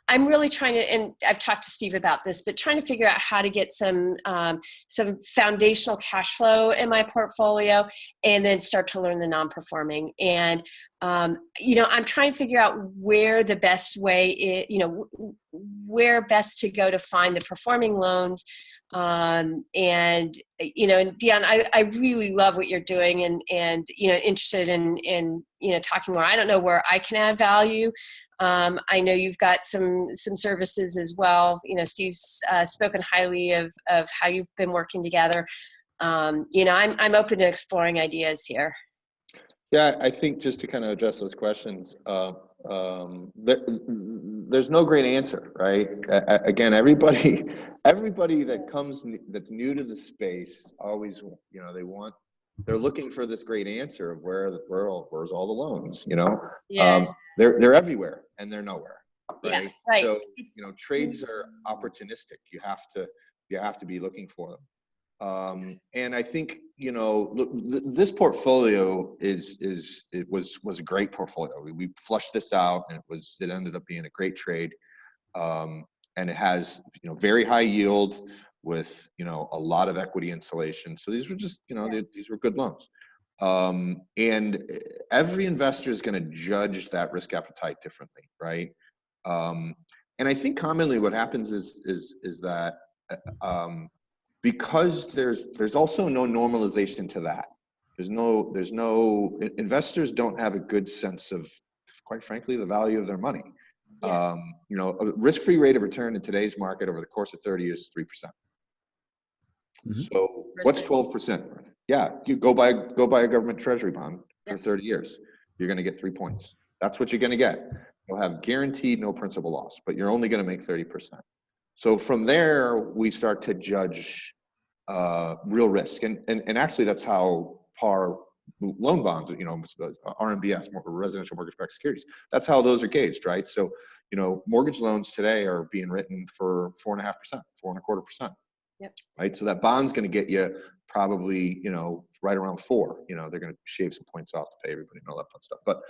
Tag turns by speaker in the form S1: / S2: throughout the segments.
S1: I'm really trying to, and I've talked to Steve about this, but trying to figure out how to get some foundational cash flow in my portfolio, and then start to learn the non-performing. And I'm trying to figure out where the best way is, where best to go to find the performing loans. And Dion, I really love what you're doing, and interested in talking more. I don't know where I can add value. I know you've got some services as well. Steve's spoken highly of how you've been working together. I'm open to exploring ideas here.
S2: Yeah, I think just to kind of address those questions, there's no great answer, right? Again, everybody that comes that's new to the space always, they're looking for this great answer of where's all the loans,
S1: Yeah.
S2: They're everywhere and they're nowhere, right?
S1: Yeah, right.
S2: So trades are opportunistic. You have to be looking for them. And I think, look, this portfolio was a great portfolio. We flushed this out, and it ended up being a great trade. And it has, very high yield with, a lot of equity insulation. So these were just, these were good loans. And every investor is going to judge that risk appetite differently, right? And I think commonly what happens is that, because there's also no normalization to that. There's no investors don't have a good sense of, quite frankly, the value of their money.
S1: Yeah.
S2: A risk-free rate of return in today's market over the course of 30 years is 3%. Mm-hmm. So what's 12%? Yeah, you go buy a government treasury bond for 30 years. You're going to get 3 points. That's what you're going to get. You'll have guaranteed no principal loss, but you're only going to make 30%. So from there, we start to judge real risk. And actually, that's how par loan bonds, RMBS, residential mortgage-backed securities, that's how those are gauged, right? So, mortgage loans today are being written for 4.5%, 4.25%.
S1: Yep.
S2: Right? So that bond's going to get you probably, right around 4. They're going to shave some points off to pay everybody and all that fun stuff. But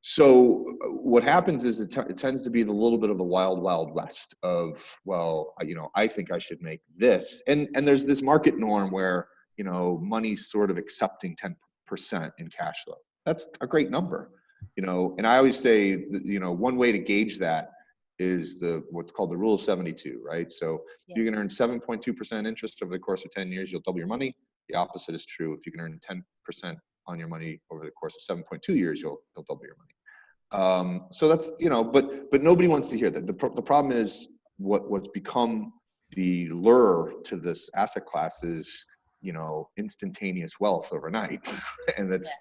S2: so what happens is it tends to be the little bit of the wild, wild west of, well, I think I should make this. And there's this market norm where, money's sort of accepting 10% in cash flow. That's a great number, and I always say, one way to gauge that is what's called the rule of 72, right? So if you can earn 7.2% interest over the course of 10 years, you'll double your money. The opposite is true. If you can earn 10% on your money over the course of 7.2 years, you'll double your money. So that's, but nobody wants to hear that. The problem is what's become the lure to this asset class is, instantaneous wealth overnight. And that's,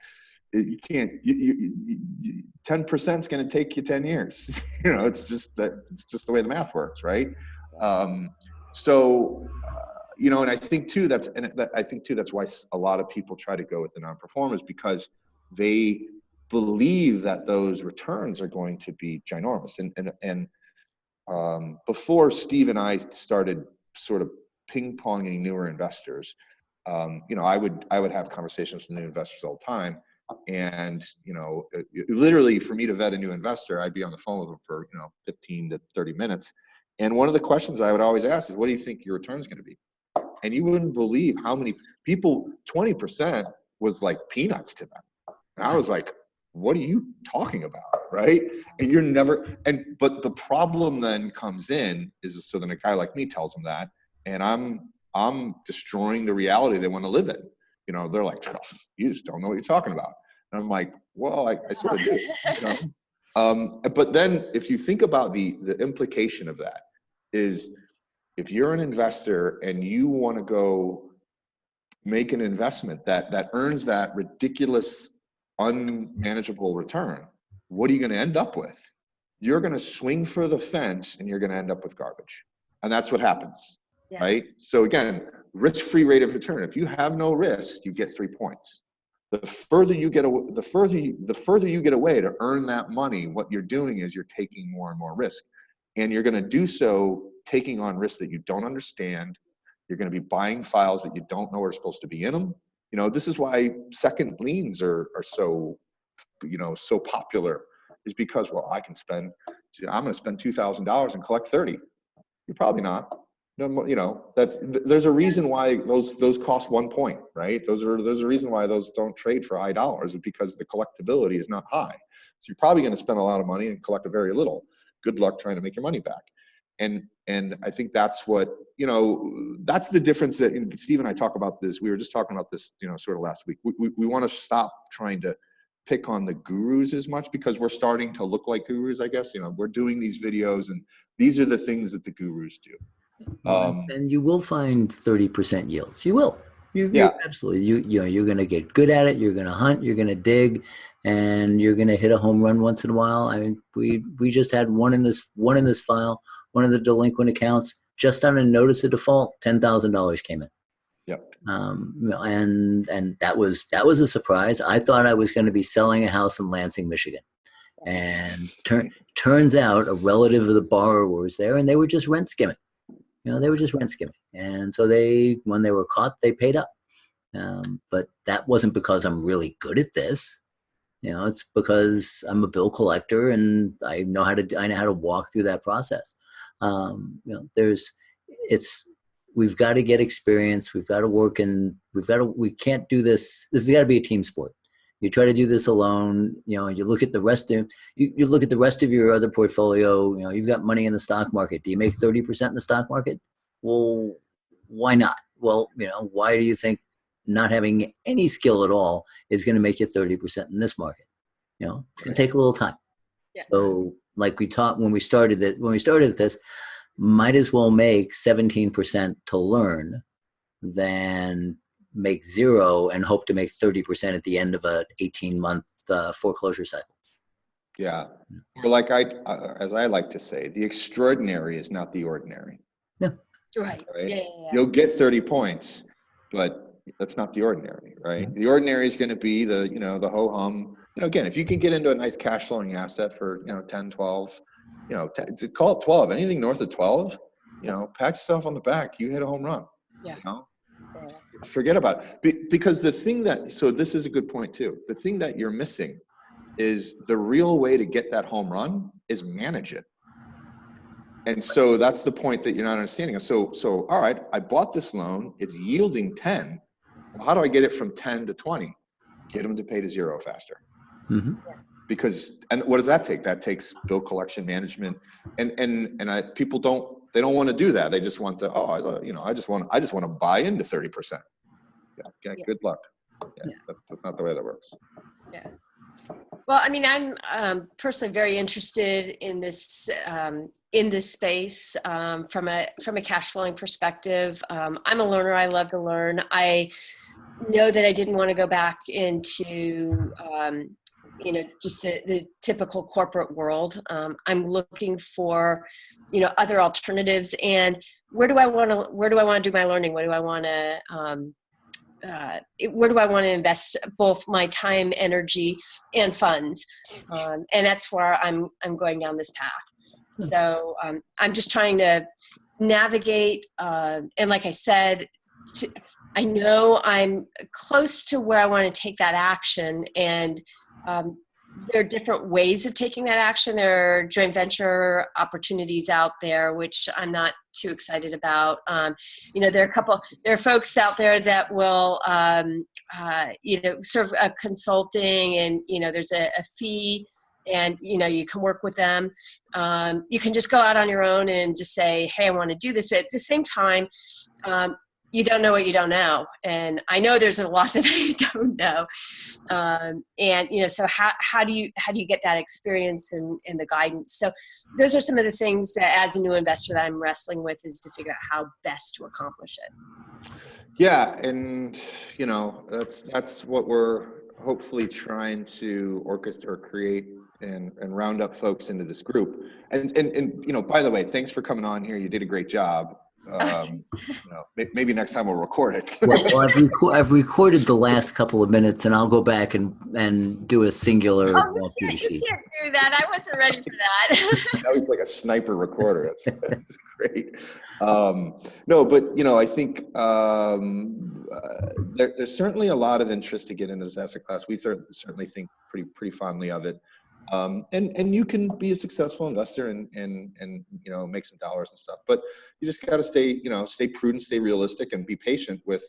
S2: you can't, 10% is going to take you 10 years. It's just the way the math works, right? And I think too, that's why a lot of people try to go with the non-performers, because they believe that those returns are going to be ginormous. And before Steve and I started sort of ping-ponging newer investors, I would have conversations with new investors all the time. And, literally for me to vet a new investor, I'd be on the phone with them for, 15 to 30 minutes. And one of the questions I would always ask is, what do you think your return is going to be? And you wouldn't believe how many people, 20% was like peanuts to them. And I was like, what are you talking about? Right. And but the problem then comes in is, so then a guy like me tells them that, and I'm destroying the reality they want to live in. They're like, you just don't know what you're talking about. And I'm like, well, I sort of do. But then if you think about the implication of that is, if you're an investor and you want to go make an investment that earns that ridiculous, unmanageable return, what are you going to end up with? You're going to swing for the fence and you're going to end up with garbage. And that's what happens, right? So again, risk-free rate of return. If you have no risk, you get 3 points. The further you get away to earn that money, what you're doing is you're taking more and more risk. And you're going to do so taking on risks that you don't understand. You're going to be buying files that you don't know are supposed to be in them. This is why second liens are so, so popular, is because, well, I can spend I'm going to spend $2,000 and collect 30. You're probably not. No, you know, there's a reason why those cost 1 point, right? There's a reason why those don't trade for high dollars, is because the collectability is not high. So you're probably going to spend a lot of money and collect a very little. Good luck trying to make your money back. And I think that's what, you know, that's the difference that, and Steve and I talk about this. We were just talking about this, you know, sort of last week. We want to stop trying to pick on the gurus as much, because we're starting to look like gurus, I guess. You know, we're doing these videos and these are the things that the gurus do.
S3: And you will find 30% yields. You will.
S2: Yeah.
S3: Absolutely. You know, you're going to get good at it. You're going to hunt. You're going to dig, and you're going to hit a home run once in a while. I mean, we just had one in this file. One of the delinquent accounts, just on a notice of default, $10,000 came in.
S2: Yep.
S3: And that was a surprise. I thought I was going to be selling a house in Lansing, Michigan, and turns out a relative of the borrower was there, and they were just rent skimming. You know, they were just rent skimming. And so when they were caught, they paid up. But that wasn't because I'm really good at this. You know, it's because I'm a bill collector and I know how to walk through that process. You know, we've got to get experience. We've got to work we can't do this. This has got to be a team sport. You try to do this alone, you know, and you look at the rest of your other portfolio. You know, you've got money in the stock market. Do you make 30% in the stock market? Well, why not? Well, you know, why do you think not having any skill at all is going to make you 30% in this market? You know, it's going to take a little time. Yeah. So like we taught when we started this, might as well make 17% to learn than make 0 and hope to make 30% at the end of a 18-month foreclosure cycle.
S2: Yeah. Or like as I like to say, the extraordinary is not the ordinary.
S3: Yeah.
S1: Right. Yeah.
S2: You'll get 30 points, but that's not the ordinary, right? Mm-hmm. The ordinary is going to be the ho-hum. You know, again, if you can get into a nice cash flowing asset for, 10, 12, to call it 12, anything north of 12, pat yourself on the back. You hit a home run.
S1: Yeah.
S2: Forget about it. Because so this is a good point too. The thing that you're missing is the real way to get that home run is manage it. And so that's the point that you're not understanding. So all right, I bought this loan. It's yielding 10. Well, how do I get it from 10 to 20? Get them to pay to 0 faster. Mm-hmm. And what does that take? That takes bill collection management. People don't want to do that. They just want to, I just want to buy into 30%. Yeah. Good luck. Yeah. That's not the way that works.
S1: Yeah. Well, I mean, I'm personally very interested in this space from a cash flowing perspective. I'm a learner. I love to learn. I know that I didn't want to go back into just the typical corporate world. I'm looking for other alternatives. And where do I want to do my learning? Where do I want to invest both my time, energy, and funds? And that's where I'm going down this path. So I'm just trying to navigate. And like I said, I know I'm close to where I want to take that action. And there are different ways of taking that action. There are joint venture opportunities out there, which I'm not too excited about. There are folks out there that will, serve a consulting, and, there's a fee, and, you can work with them. You can just go out on your own and just say, hey, I want to do this. At the same time, you don't know what you don't know. And I know there's a lot that I don't know. So how do you get that experience and the guidance? So those are some of the things that, as a new investor, that I'm wrestling with, is to figure out how best to accomplish it.
S2: Yeah. And, that's what we're hopefully trying to orchestrate or create and round up folks into this group. And by the way, thanks for coming on here. You did a great job. Maybe next time we'll record it.
S3: Well, I've recorded the last couple of minutes, and I'll go back and do a singular walk through the sheet.
S1: You can't do that. I wasn't ready for that.
S2: That was like a sniper recorder. That's great. No, but I think there's certainly a lot of interest to get into this asset class. We certainly think pretty fondly of it. And you can be a successful investor and make some dollars and stuff. But you just got to stay prudent, stay realistic, and be patient with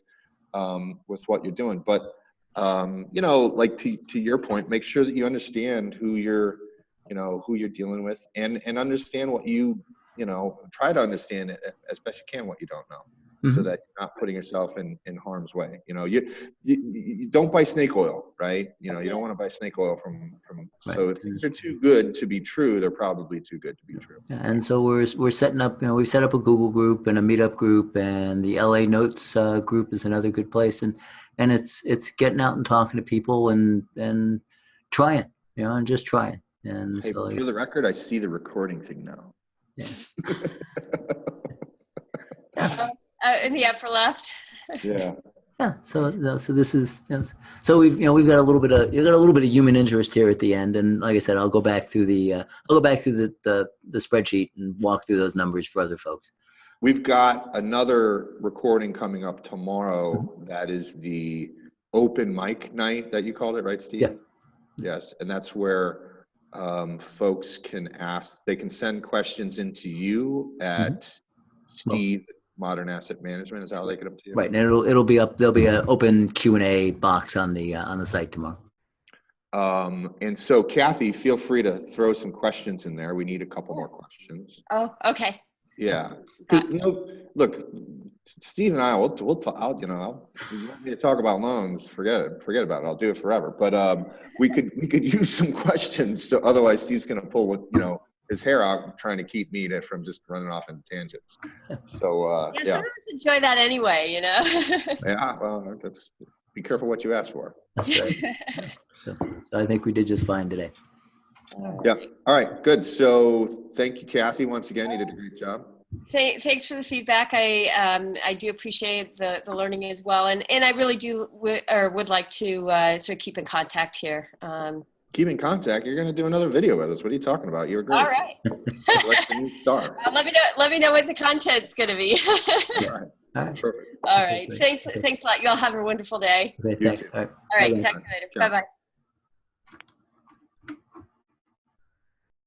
S2: what you're doing. But like to your point, make sure that you understand who you're dealing with, and understand what try to understand it as best you can what you don't know, so that you're not putting yourself in harm's way. You don't buy snake oil, right? You don't want to buy snake oil from.
S3: Right.
S2: So if things are too good to be true, they're probably too good to be true.
S3: And so we're setting up. We've set up a Google group and a Meetup group, and the LA Notes group is another good place. And it's getting out and talking to people and trying, and just trying. And
S2: hey,
S3: so,
S2: for the record, I see the recording thing now.
S3: Yeah.
S1: In the upper left.
S2: Yeah.
S3: Yeah. So this is so we've got a little bit of human interest here at the end, and like I said, I'll go back through the spreadsheet and walk through those numbers for other folks.
S2: We've got another recording coming up tomorrow. That is the open mic night that you called it, right, Steve?
S3: Yeah.
S2: Yes, and that's where folks can send questions into you at Steve Modern Asset Management. Is that how they get up to you?
S3: Right, and it'll be up. There'll be an open Q&A box on the site tomorrow.
S2: And so, Kathy, feel free to throw some questions in there. We need a couple more questions.
S1: Oh, okay.
S2: Yeah. Look, Steve and I will talk. You want me to talk about loans? Forget about it. I'll do it forever. But we could use some questions. So otherwise, Steve's going to pull his hair out, trying to keep me from just running off in tangents. So
S1: yeah. Some of us enjoy that anyway.
S2: Yeah. Well, be careful what you ask for.
S3: That's right. So I think we did just fine today.
S2: Yeah. All right. Good. So thank you, Kathy. Once again, you did a great job.
S1: Thanks for the feedback. I do appreciate the learning as well, and I really do would like to sort of keep in contact here.
S2: Keep in contact. You're going to do another video with us. What are you talking about? You're great.
S1: All right.
S2: Like the new star.
S1: Let me know what the content's going to be.
S2: Yeah. All right. Perfect.
S1: All right. Thanks a lot. You all have a wonderful day.
S3: Okay, thanks. All
S1: right. Talk to you later. Bye bye.